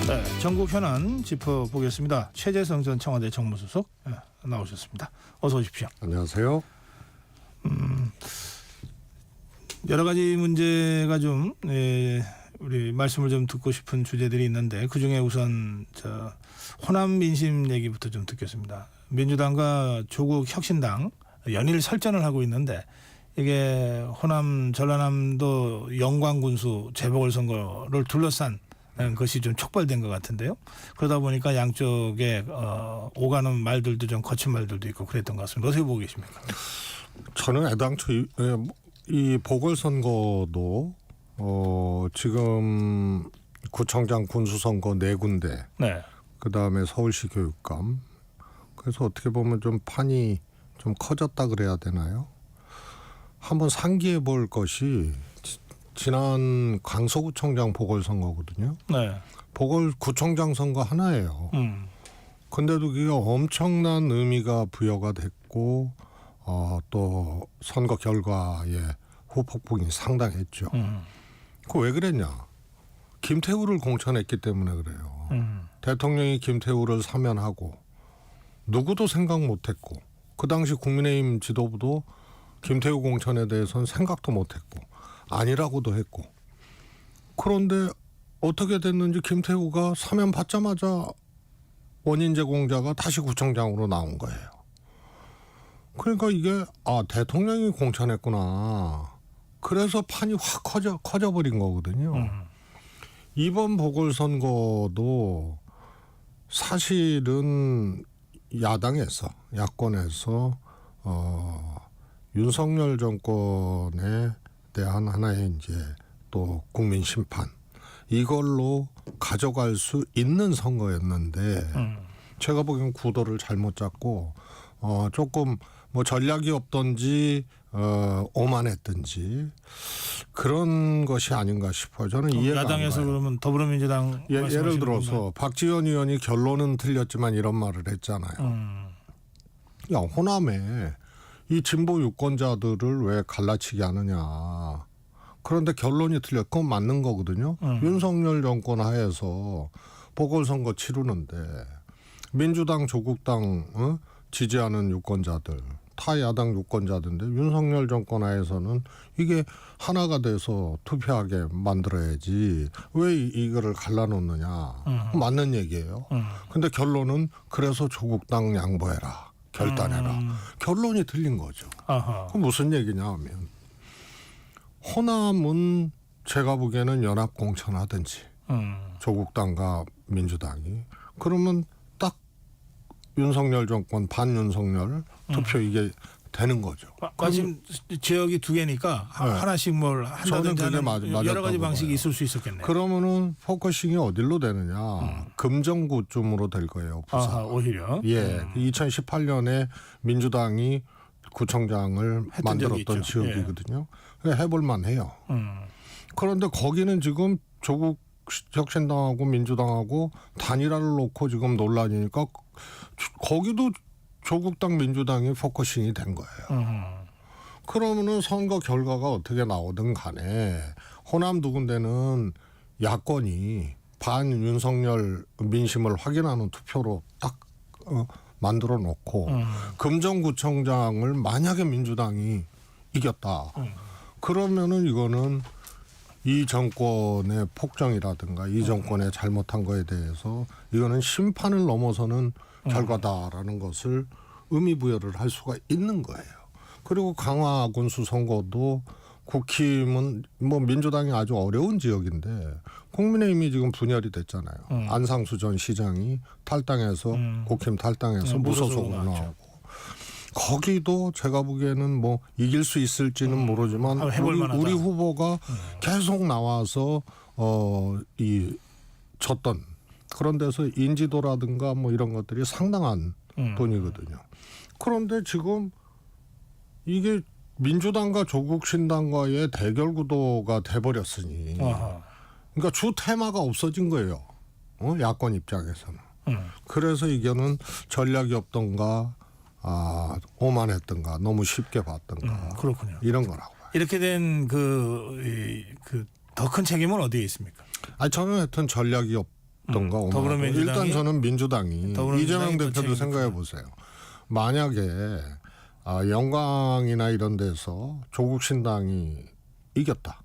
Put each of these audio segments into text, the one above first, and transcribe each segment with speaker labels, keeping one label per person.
Speaker 1: 네, 전국 현안 짚어보겠습니다. 최재성 전 청와대 정무수석 나오셨습니다. 어서 오십시오.
Speaker 2: 안녕하세요.
Speaker 1: 여러 가지 문제가 좀 우리 말씀을 좀 듣고 싶은 주제들이 있는데 그중에 우선 호남 민심 얘기부터 좀 듣겠습니다. 민주당과 조국 혁신당 연일 설전을 하고 있는데 이게 호남 전라남도 영광군수 재보궐선거를 둘러싼 것이 좀 촉발된 것 같은데요. 그러다 보니까 양쪽에 오가는 말들도 좀 거친 말들도 있고 그랬던 것 같습니다. 어떻게 보고 계십니까?
Speaker 2: 저는 애당초 이 보궐선거도 지금 구청장 군수선거 4군데,
Speaker 1: 네.
Speaker 2: 그다음에 서울시 교육감. 그래서 어떻게 보면 좀 판이 좀 커졌다 그래야 되나요? 한번 상기해 볼 것이 지난 강서구청장 보궐선거거든요.
Speaker 1: 네.
Speaker 2: 보궐구청장 선거 하나예요. 근데도 그게 엄청난 의미가 부여가 됐고 또 선거 결과에 후폭풍이 상당했죠. 그 왜 그랬냐? 김태우를 공천했기 때문에 그래요. 대통령이 김태우를 사면하고 누구도 생각 못했고 그 당시 국민의힘 지도부도 김태우 공천에 대해서는 생각도 못했고 아니라고도 했고, 그런데 어떻게 됐는지 김태우가 사면 받자마자 원인 제공자가 다시 구청장으로 나온 거예요. 그러니까 이게 대통령이 공천했구나. 그래서 판이 확 커져버린 거거든요. 이번 보궐선거도 사실은 야권에서 윤석열 정권에 대한 하나의 이제 또 국민 심판, 이걸로 가져갈 수 있는 선거였는데 제가 보기엔 구도를 잘못 잡고 조금 뭐 전략이 없던지 오만했던지 그런 것이 아닌가 싶어요. 저는 이해가
Speaker 1: 야당에서
Speaker 2: 안 가요.
Speaker 1: 그러면 더불어민주당
Speaker 2: 예를 들어서 박지원 의원이 결론은 틀렸지만 이런 말을 했잖아요. 야, 호남에 이 진보 유권자들을 왜 갈라치기 하느냐. 그런데 결론이 틀려. 그건 맞는 거거든요. 윤석열 정권 하에서 보궐선거 치르는데 민주당, 조국당 지지하는 유권자들, 타 야당 유권자들인데 윤석열 정권 하에서는 이게 하나가 돼서 투표하게 만들어야지 왜 이거를 갈라놓느냐. 맞는 얘기예요. 근데 결론은 그래서 조국당 양보해라. 결단해라. 결론이 틀린 거죠. 그 무슨 얘기냐 하면 호남은 제가 보기에는 연합 공천하든지 조국당과 민주당이 그러면 딱 윤석열 정권 반윤석열 투표 이게 되는 거죠.
Speaker 1: 마침 지역이 2개니까 하나씩 뭘 한다든지 하는 여러 가지 방식이 있을 수 있었겠네요.
Speaker 2: 그러면은 포커싱이 어디로 되느냐. 금정구쯤으로 될 거예요. 부산.
Speaker 1: 오히려.
Speaker 2: 예. 2018년에 민주당이 구청장을 만들었던 지역이거든요. 해볼 만해요. 그런데 거기는 지금 조국 혁신당하고 민주당하고 단일화를 놓고 지금 논란이니까 거기도 조국당 민주당이 포커싱이 된 거예요. 그러면은 선거 결과가 어떻게 나오든 간에 호남 두 군데는 야권이 반윤석열 민심을 확인하는 투표로 딱 만들어 놓고 금정구청장을 만약에 민주당이 이겼다. 그러면은 이거는 이 정권의 폭정이라든가 이 정권의 잘못한 거에 대해서 이거는 심판을 넘어서는 결과다라는 것을 의미 부여를 할 수가 있는 거예요. 그리고 강화군수 선거도 국힘은 뭐 민주당이 아주 어려운 지역인데 국민의힘이 지금 분열이 됐잖아요. 안상수 전 시장이 탈당해서 국힘 탈당해서 무소속으로 나오고 거기도 제가 보기에는 뭐 이길 수 있을지는 모르지만 우리 후보가 계속 나와서 졌던 그런 데서 인지도라든가 뭐 이런 것들이 상당한 돈이거든요. 그런데 지금 이게 민주당과 조국신당과의 대결 구도가 돼버렸으니 그러니까 주 테마가 없어진 거예요. 야권 입장에서는. 그래서 이거는 전략이 없던가 오만했던가 너무 쉽게 봤던가
Speaker 1: 그렇군요.
Speaker 2: 이런 거라고 봐요.
Speaker 1: 이렇게 된 더 큰 책임은 어디에 있습니까?
Speaker 2: 저는 하여튼 전략이 오만.
Speaker 1: 더불어민주당이-
Speaker 2: 일단 저는 민주당이
Speaker 1: 더불어민주당이
Speaker 2: 이재명
Speaker 1: 더
Speaker 2: 대표도
Speaker 1: 책임이
Speaker 2: 생각해 보세요. 만약에 영광이나 이런 데서 조국 신당이 이겼다.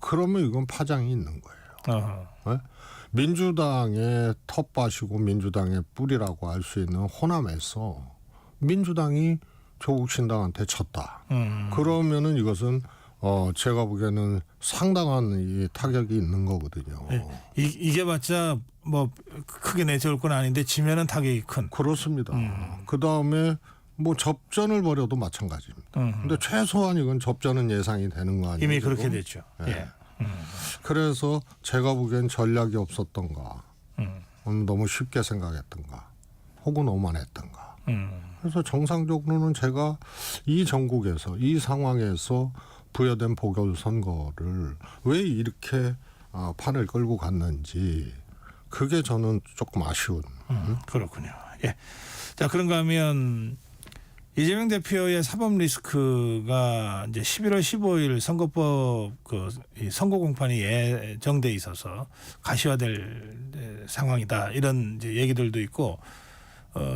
Speaker 2: 그러면 이건 파장이 있는 거예요.
Speaker 1: 어허.
Speaker 2: 네? 민주당의 텃밭이고 민주당의 뿌리라고 할 수 있는 호남에서 민주당이 조국 신당한테 졌다. 그러면은 이것은 제가 보기에는 상당한 이 타격이 있는 거거든요.
Speaker 1: 이게 봤자 뭐 크게 내세울 건 아닌데 지면은 타격이 큰.
Speaker 2: 그렇습니다. 그 다음에 뭐 접전을 벌여도 마찬가지입니다. 근데 최소한 이건 접전은 예상이 되는 거 아니에요?
Speaker 1: 이미
Speaker 2: 지금?
Speaker 1: 그렇게 됐죠.
Speaker 2: 네.
Speaker 1: 예.
Speaker 2: 그래서 제가 보기엔 전략이 없었던가, 너무 쉽게 생각했던가, 혹은 오만했던가. 그래서 정상적으로는 제가 이 전국에서 이 상황에서 부여된 보궐선거를 왜 이렇게 판을 끌고 갔는지 그게 저는 조금 아쉬운.
Speaker 1: 그렇군요. 예. 자, 그런가 하면 이재명 대표의 사법 리스크가 이제 11월 15일 선거법 이 선거 공판이 예정돼 있어서 가시화될 상황이다. 이런 이제 얘기들도 있고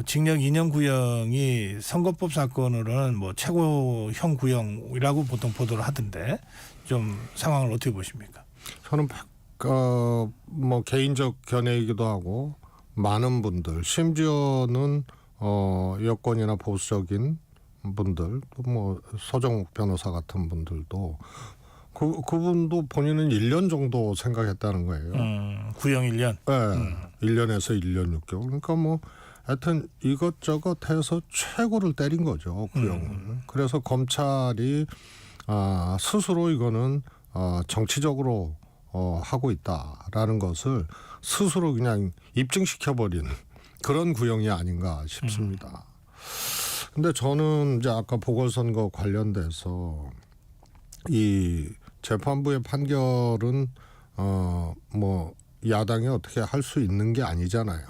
Speaker 1: 징역 2년 구형이 선거법 사건으로는 뭐 최고형 구형이라고 보통 보도를 하던데 좀 상황을 어떻게 보십니까?
Speaker 2: 저는 뭐 개인적 견해이기도 하고 많은 분들 심지어는 여권이나 보수적인 분들 또 뭐 서정욱 변호사 같은 분들도 그분도 본인은 1년 정도 생각했다는 거예요.
Speaker 1: 구형 1년.
Speaker 2: 네, 1년에서 1년 6개월. 그러니까 뭐 하여튼 이것저것 해서 최고를 때린 거죠, 구형을. 그래서 검찰이 스스로 이거는 정치적으로 하고 있다라는 것을 스스로 그냥 입증시켜버린 그런 구형이 아닌가 싶습니다. 근데 저는 이제 아까 보궐선거 관련돼서 이 재판부의 판결은 뭐 야당이 어떻게 할 수 있는 게 아니잖아요.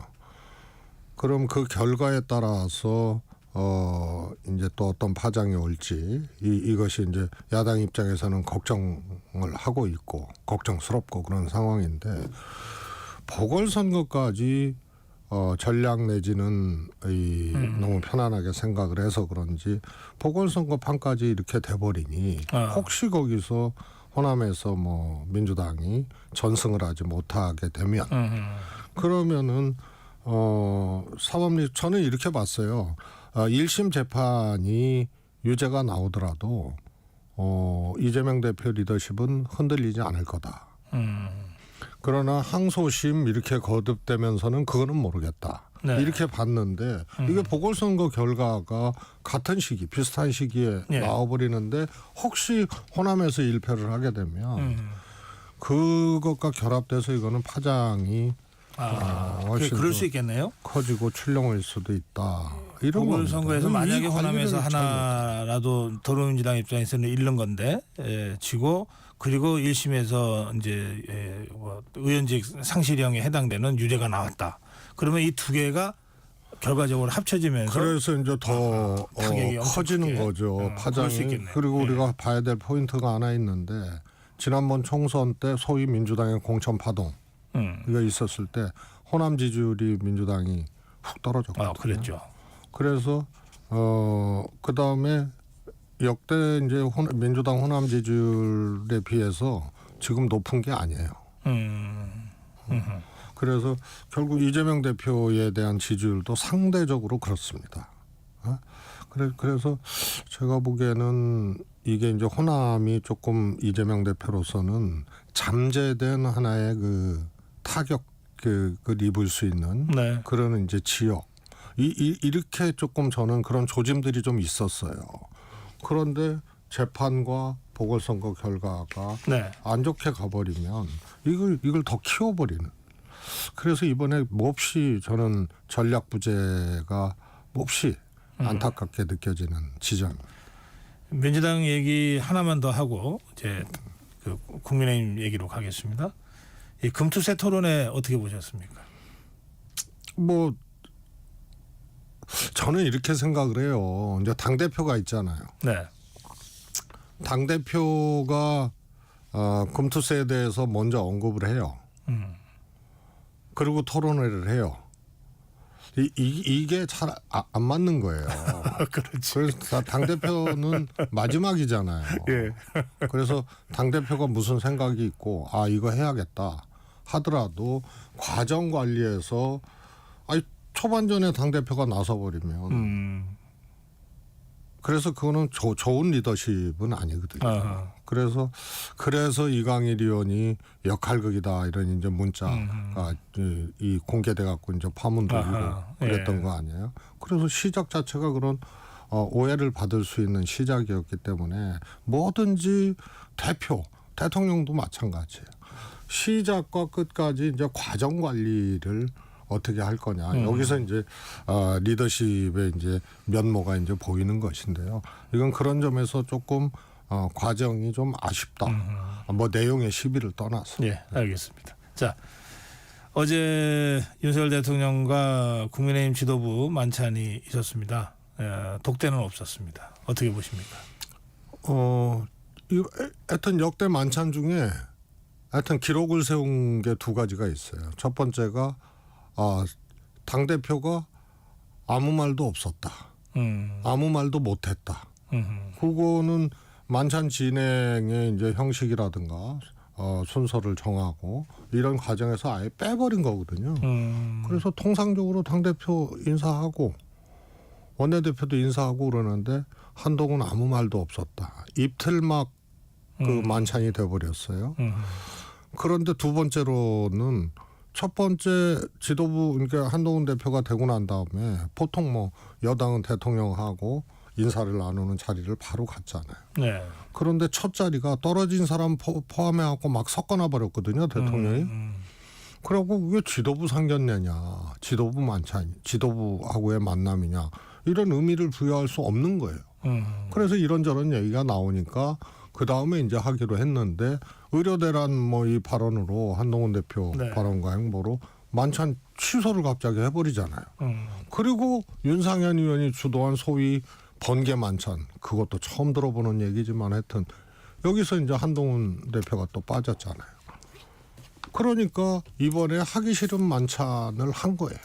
Speaker 2: 그럼 그 결과에 따라서 이제 또 어떤 파장이 올지 이것이 이제 야당 입장에서는 걱정을 하고 있고 걱정스럽고 그런 상황인데 보궐선거까지 전략 내지는 너무 편안하게 생각을 해서 그런지 보궐선거판까지 이렇게 돼버리니 혹시 거기서 호남에서 뭐 민주당이 전승을 하지 못하게 되면 그러면은 사법리 저는 이렇게 봤어요. 1심 재판이 유죄가 나오더라도 이재명 대표 리더십은 흔들리지 않을 거다. 그러나 항소심 이렇게 거듭되면서는 그거는 모르겠다.
Speaker 1: 네.
Speaker 2: 이렇게 봤는데 이게 보궐선거 결과가 같은 시기 비슷한 시기에
Speaker 1: 네.
Speaker 2: 나와버리는데 혹시 호남에서 1패를 하게 되면 그것과 결합돼서 이거는 파장이 훨씬
Speaker 1: 그럴 수 있겠네요.
Speaker 2: 커지고 출렁일 수도 있다. 이런
Speaker 1: 보궐선거에서
Speaker 2: 겁니다.
Speaker 1: 만약에
Speaker 2: 이
Speaker 1: 호남에서
Speaker 2: 관리를 잘
Speaker 1: 하나라도 더불어민주당 입장에서는 잃는 건데 지고 그리고 1심에서 이제 뭐 의원직 상실형에 해당되는 유죄가 나왔다. 그러면 이 두 개가 결과적으로 합쳐지면서
Speaker 2: 그래서 이제 더
Speaker 1: 타격이 엄청
Speaker 2: 커지는
Speaker 1: 크게,
Speaker 2: 거죠.
Speaker 1: 그럴 수
Speaker 2: 파장이.
Speaker 1: 있겠네요.
Speaker 2: 그리고
Speaker 1: 네.
Speaker 2: 우리가 봐야 될 포인트가 하나 있는데 지난번 총선 때 소위 민주당의 공천 파동 이거 있었을 때 호남 지지율이 민주당이 훅 떨어졌거든요.
Speaker 1: 그랬죠.
Speaker 2: 그래서 그 다음에 역대 이제 민주당 호남 지지율에 비해서 지금 높은 게 아니에요. 그래서 결국 이재명 대표에 대한 지지율도 상대적으로 그렇습니다. 그래서 제가 보기에는 이게 이제 호남이 조금 이재명 대표로서는 잠재된 하나의 그 타격을 입을 수 있는
Speaker 1: 네.
Speaker 2: 그런 이제 지역 이렇게 조금 저는 그런 조짐들이 좀 있었어요. 그런데 재판과 보궐선거 결과가
Speaker 1: 네.
Speaker 2: 안 좋게 가버리면 이걸 더 키워버리는. 그래서 이번에 몹시 저는 전략 부재가 몹시 안타깝게 느껴지는 지점입니다.
Speaker 1: 민주당 얘기 하나만 더 하고 이제 그 국민의힘 얘기로 가겠습니다. 이 금투세 토론회 어떻게 보셨습니까?
Speaker 2: 뭐 저는 이렇게 생각을 해요. 이제 당 대표가 있잖아요.
Speaker 1: 네.
Speaker 2: 당 대표가 금투세에 대해서 먼저 언급을 해요. 그리고 토론회를 해요. 이게 잘 안 맞는 거예요.
Speaker 1: 그렇지.
Speaker 2: 그래서 당대표는 마지막이잖아요.
Speaker 1: 예.
Speaker 2: 그래서 당대표가 무슨 생각이 있고 이거 해야겠다 하더라도 과정 관리에서 초반전에 당대표가 나서버리면 그래서 그거는 좋은 리더십은 아니거든요.
Speaker 1: 아하.
Speaker 2: 그래서 이강일 의원이 역할극이다 이런 이제 문자가 이 공개돼 갖고 이제 파문 돌리고 그랬던 거 아니에요. 그래서 시작 자체가 그런 오해를 받을 수 있는 시작이었기 때문에 뭐든지 대통령도 마찬가지예요. 시작과 끝까지 이제 과정 관리를 어떻게 할 거냐. 여기서 이제 리더십의 이제 면모가 이제 보이는 것인데요. 이건 그런 점에서 조금 과정이 좀 아쉽다. 뭐 내용의 시비를 떠나서.
Speaker 1: 예, 알겠습니다. 자, 어제 윤석열 대통령과 국민의힘 지도부 만찬이 있었습니다. 독대는 없었습니다. 어떻게 보십니까?
Speaker 2: 하여튼 역대 만찬 중에 하여튼 기록을 세운 게 두 가지가 있어요. 첫 번째가 당대표가 아무 말도 없었다. 아무 말도 못했다. 그거는 만찬 진행의 이제 형식이라든가 순서를 정하고 이런 과정에서 아예 빼버린 거거든요. 그래서 통상적으로 당대표 인사하고 원내대표도 인사하고 그러는데 한동훈 아무 말도 없었다. 입틀막 그 만찬이 돼버렸어요. 그런데 두 번째로는 첫 번째 지도부 그러니까 한동훈 대표가 되고 난 다음에 보통 뭐 여당은 대통령하고 인사를 나누는 자리를 바로 갔잖아요.
Speaker 1: 네.
Speaker 2: 그런데 첫 자리가 떨어진 사람 포함해갖고 막 섞어놔 버렸거든요, 대통령이. 그리고 왜 지도부 상견례냐, 지도부 만찬, 지도부하고의 만남이냐 이런 의미를 부여할 수 없는 거예요. 그래서 이런저런 얘기가 나오니까 그 다음에 이제 하기로 했는데 의료대란 뭐 이 발언으로 한동훈 대표 발언과 행보로 만찬 취소를 갑자기 해버리잖아요. 그리고 윤상현 의원이 주도한 소위 번개 만찬 그것도 처음 들어보는 얘기지만 하여튼 여기서 이제 한동훈 대표가 또 빠졌잖아요. 그러니까 이번에 하기 싫은 만찬을 한 거예요.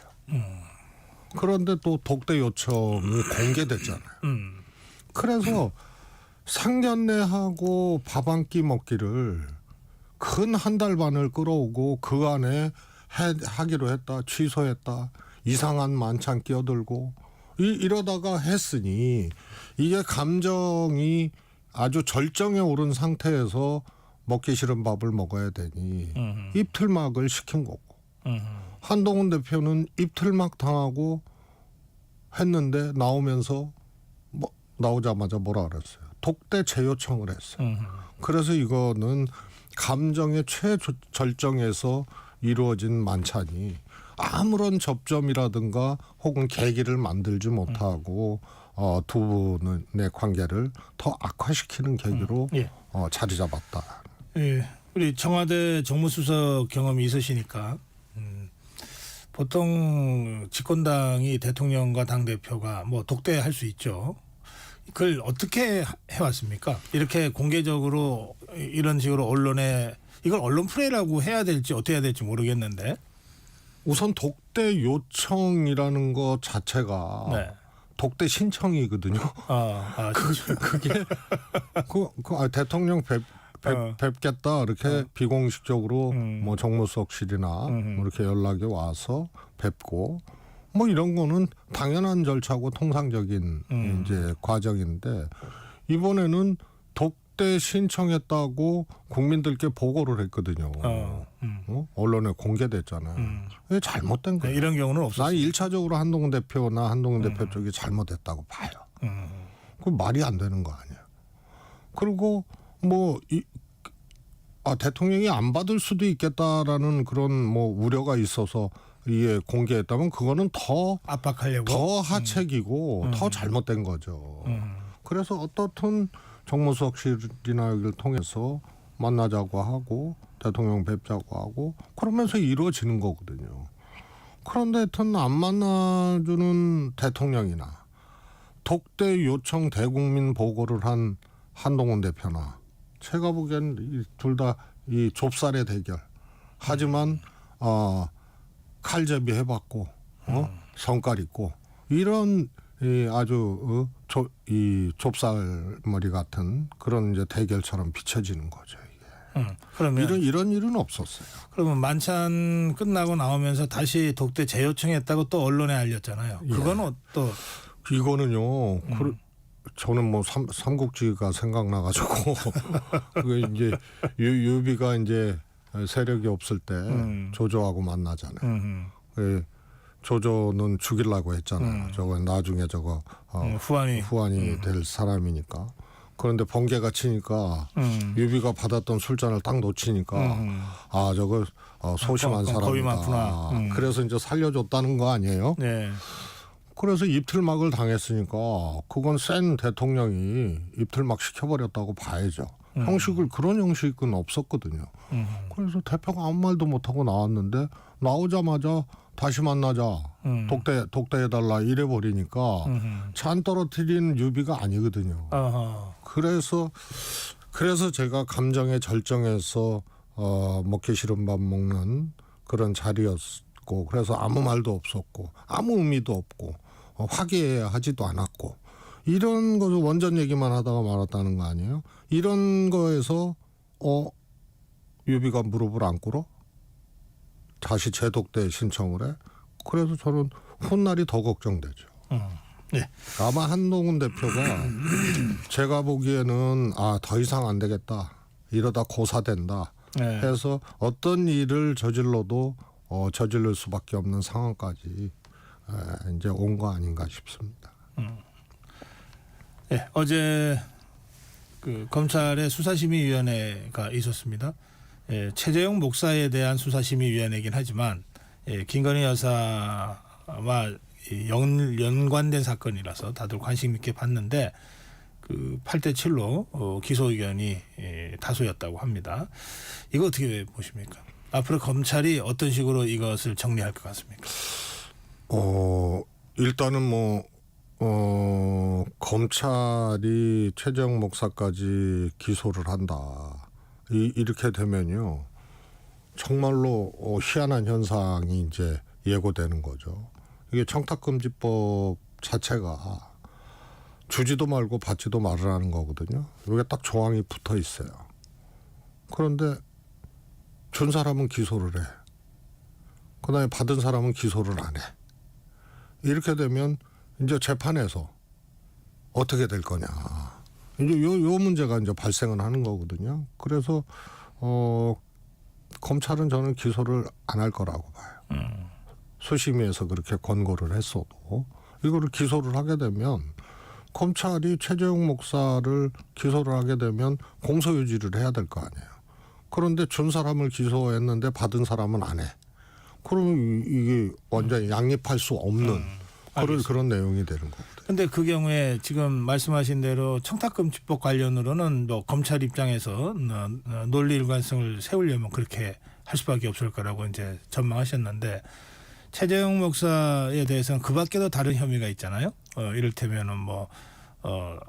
Speaker 2: 그런데 또 독대 요청이 공개됐잖아요. 그래서 상견례하고 밥 한 끼 먹기를 근 한 달 반을 끌어오고 그 안에 하기로 했다, 취소했다, 이상한 만찬 끼어들고 이러다가 했으니 이게 감정이 아주 절정에 오른 상태에서 먹기 싫은 밥을 먹어야 되니 입틀막을 시킨 거고 한동훈 대표는 입틀막 당하고 했는데 나오면서 나오자마자 뭐라 그랬어요. 독대 재요청을 했어요. 그래서 이거는 감정의 최절정에서 이루어진 만찬이 아무런 접점이라든가 혹은 계기를 만들지 못하고 두 분의 관계를 더 악화시키는 계기로 자리 잡았다.
Speaker 1: 예, 우리 청와대 정무수석 경험이 있으시니까 보통 집권당이 대통령과 당 대표가 뭐 독대할 수 있죠. 그걸 어떻게 해왔습니까? 이렇게 공개적으로 이런 식으로 언론에 이걸 언론 플레이라고 해야 될지 어떻게 해야 될지 모르겠는데
Speaker 2: 우선 독대 요청이라는 것 자체가 독대 신청이거든요. 그게 대통령 뵙겠다 이렇게 비공식적으로 뭐 정무수석실이나 뭐 이렇게 연락이 와서 뵙고 뭐 이런 거는 당연한 절차고 통상적인 이제 과정인데 이번에는 독대 신청했다고 국민들께 보고를 했거든요. 언론에 공개됐잖아요. 이게 잘못된 거예요.
Speaker 1: 이런 경우는 없었어요.
Speaker 2: 난 1차적으로 한동훈 대표나 한동훈 대표 쪽이 잘못했다고 봐요. 그 말이 안 되는 거 아니에요. 그리고 뭐 대통령이 안 받을 수도 있겠다라는 그런 뭐 우려가 있어서 이게 공개했다면 그거는 더
Speaker 1: 압박하려고
Speaker 2: 더 하책이고 더 잘못된 거죠. 그래서 어떻든 정무수석실이나 여기를 통해서 만나자고 하고 대통령 뵙자고 하고 그러면서 이루어지는 거거든요. 그런데 하여튼 안 만나주는 대통령이나 독대 요청 대국민 보고를 한 한동훈 대표나 제가 보기엔 둘 다 이 좁쌀의 대결. 하지만 칼제비 해봤고 성깔 있고 이런 아주 이 좁쌀머리 같은 그런 이제 대결처럼 비춰지는 거죠.
Speaker 1: 그러면
Speaker 2: 이런 일은 없었어요.
Speaker 1: 그러면 만찬 끝나고 나오면서 다시 독대 재요청했다고 또 언론에 알렸잖아요. 그거는 또
Speaker 2: 이거는요. 저는 뭐 삼국지가 생각나가지고 그게 이제 유비가 이제 세력이 없을 때 조조하고 만나잖아요. 조조는 죽이려고 했잖아요. 저거 나중에 저거 후환이 될 사람이니까. 그런데 번개가 치니까 유비가 받았던 술잔을 딱 놓치니까 아 저거 소심한 사람이다. 그래서 이제 살려줬다는 거 아니에요?
Speaker 1: 네.
Speaker 2: 그래서 입틀막을 당했으니까 그건 센 대통령이 입틀막 시켜버렸다고 봐야죠. 그런 형식은 없었거든요. 그래서 대표가 아무 말도 못하고 나왔는데 나오자마자 다시 만나자. 독대해달라 이래버리니까 찬 떨어뜨리는 유비가 아니거든요. 그래서 제가 감정에 절정해서 먹기 싫은 밥 먹는 그런 자리였고 그래서 아무 말도 없었고 아무 의미도 없고 화기애애하지도 않았고 이런 것을 원전 얘기만 하다가 말았다는 거 아니에요? 이런 거에서 유비가 무릎을 안 꿇어? 다시 재독대 신청을 해? 그래서 저는 훗날이 더 걱정되죠.
Speaker 1: 네.
Speaker 2: 아마 한동훈 대표가 제가 보기에는 더 이상 안 되겠다. 이러다 고사된다.
Speaker 1: 네.
Speaker 2: 해서 어떤 일을 저질러도 저질릴 수밖에 없는 상황까지 이제 온 거 아닌가 싶습니다.
Speaker 1: 네, 어제 그 검찰의 수사심의위원회가 있었습니다. 최재형 목사에 대한 수사심의위원회이긴 하지만 김건희 여사와 연관된 사건이라서 다들 관심 있게 봤는데 그 8대 7로 기소 의견이 다수였다고 합니다. 이거 어떻게 보십니까? 앞으로 검찰이 어떤 식으로 이것을 정리할 것 같습니까?
Speaker 2: 일단은 검찰이 최재형 목사까지 기소를 한다. 이렇게 되면요. 정말로 희한한 현상이 이제 예고되는 거죠. 이게 청탁금지법 자체가 주지도 말고 받지도 말으라는 거거든요. 이게 딱 조항이 붙어 있어요. 그런데 준 사람은 기소를 해. 그다음에 받은 사람은 기소를 안 해. 이렇게 되면 이제 재판에서 어떻게 될 거냐. 이제 요 문제가 이제 발생을 하는 거거든요. 그래서 검찰은 저는 기소를 안 할 거라고 봐요. 수심위에서 그렇게 권고를 했어도 이거를 기소를 하게 되면 검찰이 최재형 목사를 기소를 하게 되면 공소유지를 해야 될 거 아니에요. 그런데 준 사람을 기소했는데 받은 사람은 안 해. 그러면 이게 완전히 양립할 수 없는 그런 내용이 되는 거거든요.
Speaker 1: 그런데 그 경우에 지금 말씀하신 대로 청탁금지법 관련으로는 뭐 검찰 입장에서 논리 일관성을 세우려면 그렇게 할 수밖에 없을 거라고 이제 전망하셨는데 최재형 목사에 대해서는 그 밖에도 다른 혐의가 있잖아요. 이를테면은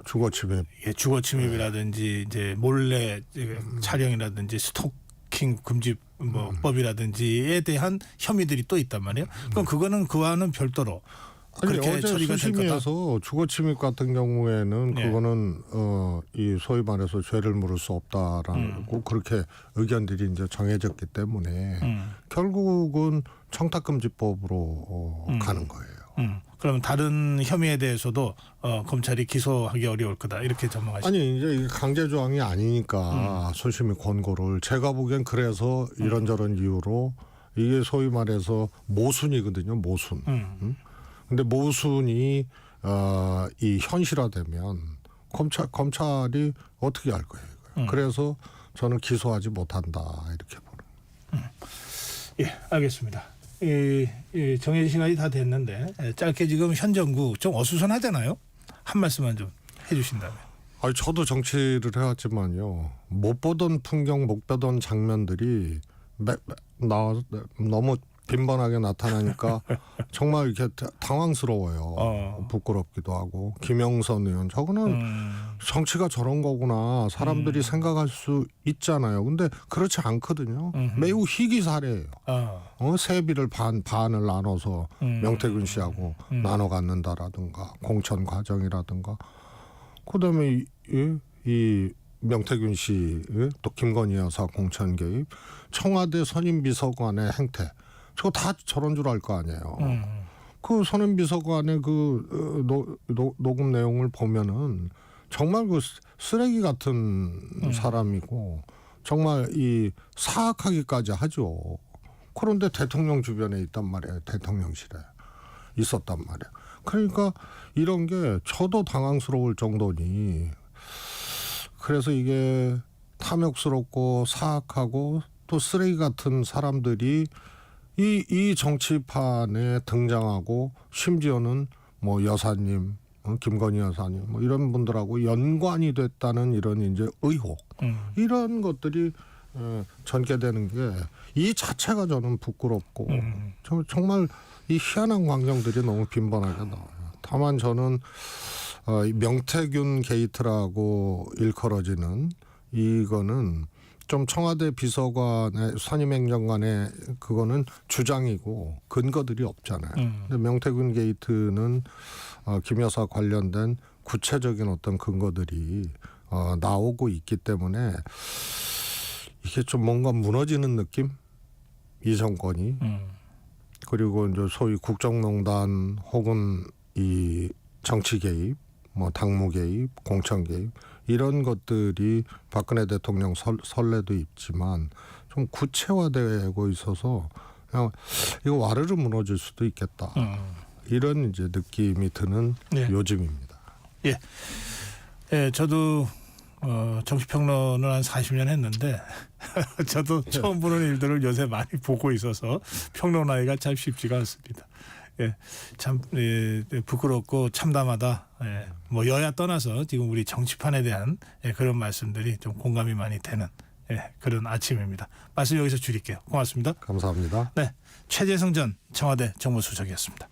Speaker 2: 주거 침입,
Speaker 1: 주거 침입이라든지 이제 몰래 촬영이라든지 스토킹 금지 법이라든지에 대한 혐의들이 또 있단 말이에요. 그럼 그거는 그와는 별도로 그렇게
Speaker 2: 어제
Speaker 1: 처리가 될 거다.
Speaker 2: 수심위에서 주거 침입 같은 경우에는 그거는 이 소위 말해서 죄를 물을 수 없다라고 그렇게 의견들이 이제 정해졌기 때문에 결국은 청탁금지법으로 가는 거예요.
Speaker 1: 그러면 다른 혐의에 대해서도 검찰이 기소하기 어려울 거다 이렇게 전망하시죠?
Speaker 2: 아니 이제 이게 강제 조항이 아니니까 수심위 권고를 제가 보기엔 그래서 이런저런 이유로 이게 소위 말해서 모순이거든요. 모순. 근데 모순이 이 현실화되면 검찰이 어떻게 할 거예요? 그래서 저는 기소하지 못한다 이렇게 보는.
Speaker 1: 예, 알겠습니다. 정해진 시간이 다 됐는데 짧게 지금 현 정부 좀 어수선하잖아요. 한 말씀만 좀 해주신다면.
Speaker 2: 아니 저도 정치를 해왔지만요. 못 보던 풍경, 못 보던 장면들이 너무 빈번하게 나타나니까 정말 이렇게 당황스러워요. 부끄럽기도 하고. 김영선 의원 저거는 정치가 저런 거구나 사람들이 생각할 수 있잖아요. 근데 그렇지 않거든요. 매우 희귀사례예요. 세비를 반을 나눠서 명태균 씨하고 나눠 갖는다라든가 공천 과정이라든가 그다음에 이 명태균 씨 또 김건희 여사 공천 개입 청와대 선임 비서관의 행태 저거 다 저런 줄 알 거 아니에요. 그 선임 비서관의 그 녹음 내용을 보면은 정말 그 쓰레기 같은 사람이고 정말 이 사악하기까지 하죠. 그런데 대통령 주변에 있단 말이에요. 대통령실에 있었단 말이에요. 그러니까 이런 게 저도 당황스러울 정도니 그래서 이게 탐욕스럽고 사악하고 또 쓰레기 같은 사람들이 이 정치판에 등장하고 심지어는 뭐 여사님, 김건희 여사님 뭐 이런 분들하고 연관이 됐다는 이런 이제 의혹 이런 것들이 전개되는 게 이 자체가 저는 부끄럽고 정말 이 희한한 광경들이 너무 빈번하게 나와요. 다만 저는 명태균 게이트라고 일컬어지는 이거는 좀 청와대 비서관의 선임행정관의 그거는 주장이고 근거들이 없잖아요. 근데 명태균 게이트는 김 여사 관련된 구체적인 어떤 근거들이 나오고 있기 때문에 이게 좀 뭔가 무너지는 느낌? 이 정권이 그리고 이제 소위 국정농단 혹은 이 정치 개입, 뭐 당무 개입, 공천 개입 이런 것들이 박근혜 대통령 선례도 있지만 좀 구체화되고 있어서 그냥 이거 와르르 무너질 수도 있겠다. 이런 이제 느낌이 드는 요즘입니다.
Speaker 1: 예, 저도 정치평론을 한 40년 했는데 저도 처음 보는 일들을 요새 많이 보고 있어서 평론하기가 참 쉽지가 않습니다. 참 부끄럽고 참담하다. 뭐 여야 떠나서 지금 우리 정치판에 대한 그런 말씀들이 좀 공감이 많이 되는 그런 아침입니다. 말씀 여기서 줄일게요. 고맙습니다.
Speaker 2: 감사합니다.
Speaker 1: 네, 최재성 전 청와대 정무수석이었습니다.